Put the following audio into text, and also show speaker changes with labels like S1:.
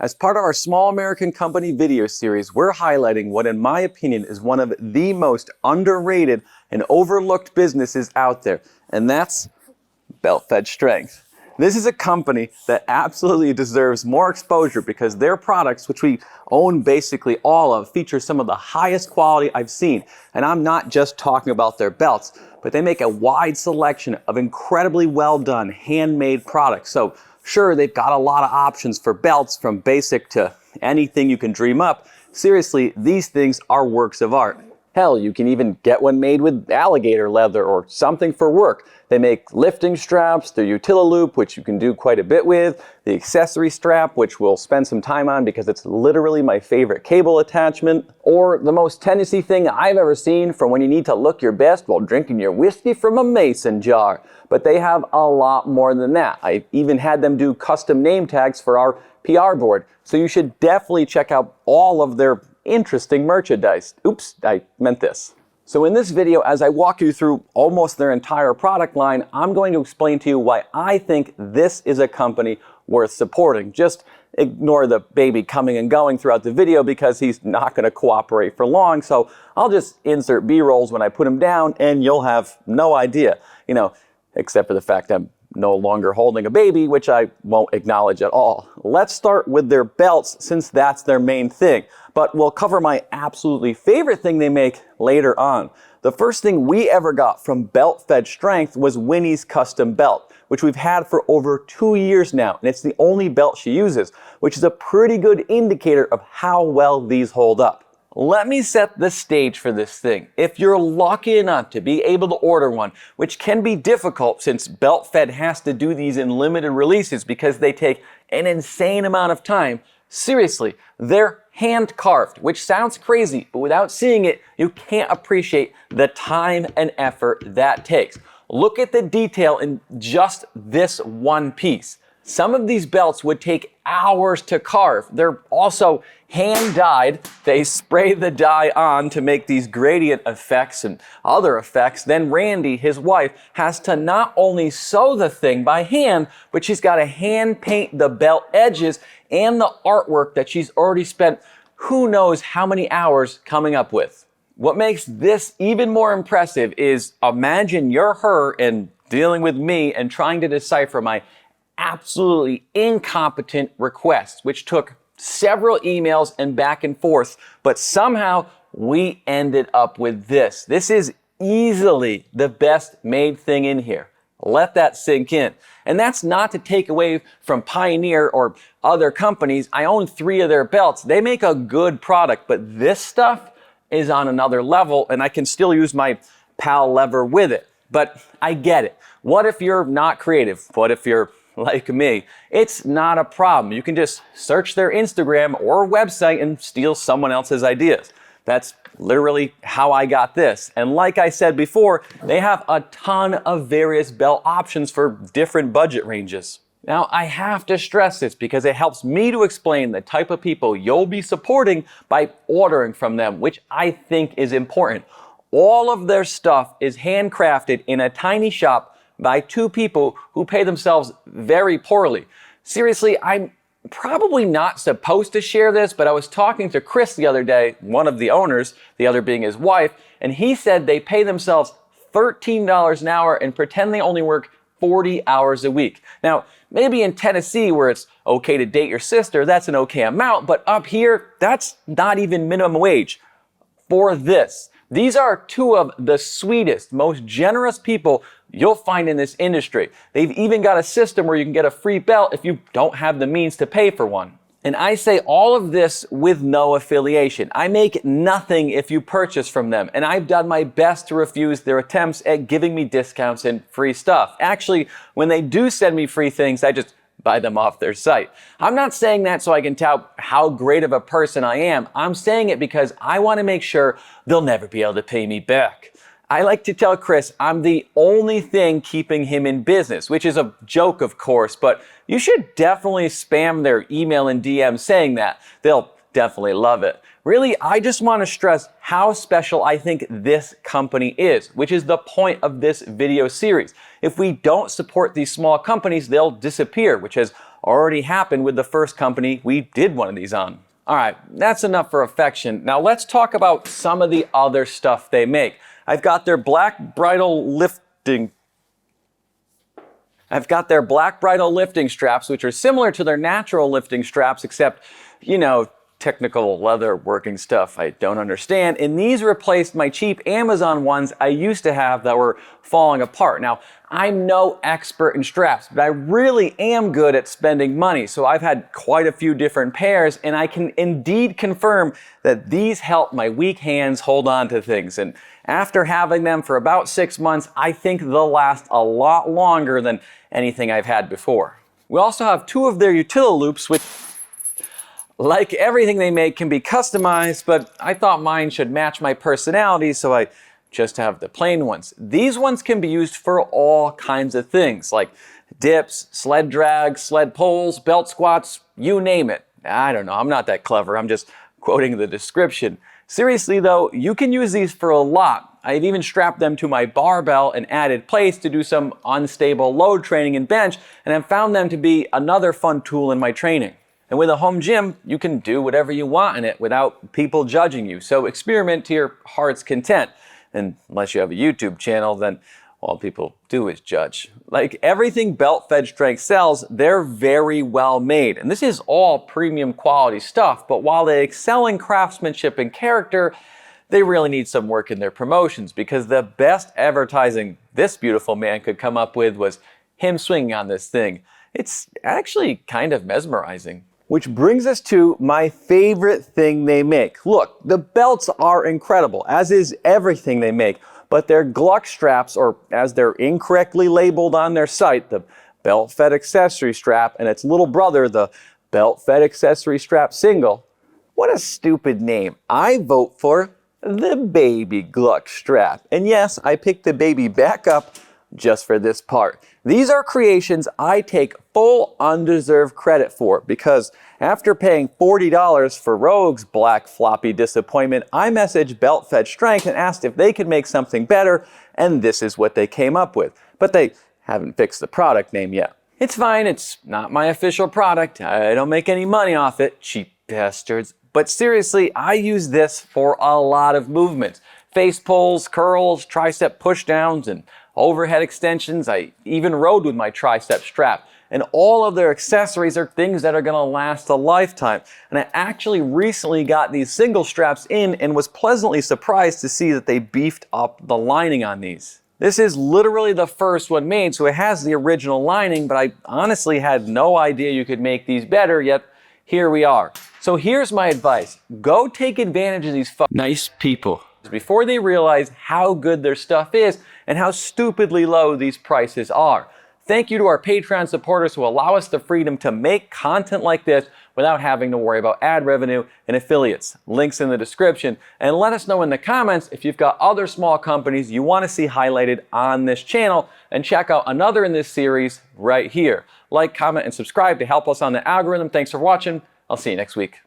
S1: As part of our Small American Company video series, we're highlighting what, in my opinion, is one of the most underrated and overlooked businesses out there, and that's belt-fed strength. This is a company that absolutely deserves more exposure because their products, which we own basically all of, feature some of the highest quality I've seen. And I'm not just talking about their belts, but they make a wide selection of incredibly well done handmade products. So sure, they've got a lot of options for belts, from basic to anything you can dream up. Seriously, these things are works of art. Hell, you can even get one made with alligator leather or something for work. They make lifting straps, the Utililoop, which you can do quite a bit with, the accessory strap, which we'll spend some time on because it's literally my favorite cable attachment, or the most Tennessee thing I've ever seen for when you need to look your best while drinking your whiskey from a mason jar. But they have a lot more than that. I even had them do custom name tags for our PR board, so you should definitely check out all of their interesting merchandise. Oops, I meant this. So in this video, as I walk you through almost their entire product line, I'm going to explain to you why I think this is a company worth supporting. Just ignore the baby coming and going throughout the video because he's not going to cooperate for long. So I'll just insert B-rolls when I put him down and you'll have no idea, except for the fact I'm no longer holding a baby, which I won't acknowledge at all. Let's start with their belts, since that's their main thing. But we'll cover my absolutely favorite thing they make later on. The first thing we ever got from Belt Fed Strength was Winnie's custom belt, which we've had for over 2 years now, and it's the only belt she uses, which is a pretty good indicator of how well these hold up. Let me set the stage for this thing. If you're lucky enough to be able to order one, which can be difficult since Belt Fed has to do these in limited releases because they take an insane amount of time, seriously, they're hand carved, which sounds crazy, but without seeing it, you can't appreciate the time and effort that takes. Look at the detail in just this one piece. Some of these belts would take hours to carve. They're also hand dyed. They spray the dye on to make these gradient effects and other effects. Then Randy, his wife, has to not only sew the thing by hand, but she's got to hand paint the belt edges and the artwork that she's already spent who knows how many hours coming up with. What makes this even more impressive is, imagine you're her and dealing with me and trying to decipher my absolutely incompetent requests, which took several emails and back and forth, but somehow we ended up with this. This is easily the best made thing in here. Let that sink in. And that's not to take away from Pioneer or other companies. I own 3 of their belts. They make a good product, but this stuff is on another level, and I can still use my PAL lever with it. But I get it. What if you're not creative? What if you're like me? It's not a problem. You can just search their Instagram or website and steal someone else's ideas. That's literally how I got this. And like I said before, they have a ton of various belt options for different budget ranges. Now, I have to stress this because it helps me to explain the type of people you'll be supporting by ordering from them, which I think is important. All of their stuff is handcrafted in a tiny shop by 2 people who pay themselves very poorly. Seriously, I'm probably not supposed to share this, but I was talking to Chris the other day, one of the owners, the other being his wife, and he said they pay themselves $13 an hour and pretend they only work 40 hours a week. Now, maybe in Tennessee, where it's okay to date your sister, that's an okay amount, but up here, that's not even minimum wage for this. These are 2 of the sweetest, most generous people you'll find in this industry. They've even got a system where you can get a free belt if you don't have the means to pay for one. And I say all of this with no affiliation. I make nothing if you purchase from them, and I've done my best to refuse their attempts at giving me discounts and free stuff. Actually, when they do send me free things, I just buy them off their site. I'm not saying that so I can tout how great of a person I am. I'm saying it because I want to make sure they'll never be able to pay me back. I like to tell Chris I'm the only thing keeping him in business, which is a joke, of course, but you should definitely spam their email and DM saying that. They'll definitely love it. Really, I just want to stress how special I think this company is, which is the point of this video series. If we don't support these small companies, they'll disappear, which has already happened with the first company we did one of these on. All right, that's enough for affection. Now let's talk about some of the other stuff they make. I've got their black bridle lifting straps, which are similar to their natural lifting straps, except, you know, technical leather working stuff I don't understand. And these replaced my cheap Amazon ones I used to have that were falling apart. Now, I'm no expert in straps, but I really am good at spending money. So I've had quite a few different pairs, and I can indeed confirm that these help my weak hands hold on to things. And after having them for about 6 months, I think they'll last a lot longer than anything I've had before. We also have 2 of their utility loops, which, like everything they make, can be customized, but I thought mine should match my personality, so I just have the plain ones. These ones can be used for all kinds of things, like dips, sled drags, sled pulls, belt squats, you name it. I don't know, I'm not that clever, I'm just quoting the description. Seriously though, you can use these for a lot. I've even strapped them to my barbell and added plates to do some unstable load training and bench, and have found them to be another fun tool in my training. And with a home gym, you can do whatever you want in it without people judging you. So experiment to your heart's content. And unless you have a YouTube channel, then all people do is judge. Like everything Belt Fed Strength sells, they're very well made. And this is all premium quality stuff, but while they excel in craftsmanship and character, they really need some work in their promotions, because the best advertising this beautiful man could come up with was him swinging on this thing. It's actually kind of mesmerizing. Which brings us to my favorite thing they make. Look, the belts are incredible, as is everything they make, but their Gluck straps, or as they're incorrectly labeled on their site, the Belt Fed Accessory Strap, and its little brother, the Belt Fed Accessory Strap Single. What a stupid name. I vote for the Baby Gluck Strap. And yes, I picked the baby back up just for this part. These are creations I take full undeserved credit for, because after paying $40 for Rogue's black floppy disappointment, I messaged Belt Fed Strength and asked if they could make something better, and this is what they came up with. But they haven't fixed the product name yet. It's fine, it's not my official product. I don't make any money off it, cheap bastards. But seriously, I use this for a lot of movements. Face pulls, curls, tricep pushdowns, and overhead extensions. I even rode with my tricep strap. And all of their accessories are things that are gonna last a lifetime. And I actually recently got these single straps in and was pleasantly surprised to see that they beefed up the lining on these. This is literally the first one made, so it has the original lining, but I honestly had no idea you could make these better, yet here we are. So here's my advice. Go take advantage of these nice people before they realize how good their stuff is and how stupidly low these prices are. Thank you to our Patreon supporters who allow us the freedom to make content like this without having to worry about ad revenue and affiliates. Links in the description. And let us know in the comments if you've got other small companies you want to see highlighted on this channel, and check out another in this series right here. Like, comment, and subscribe to help us on the algorithm. Thanks for watching. I'll see you next week.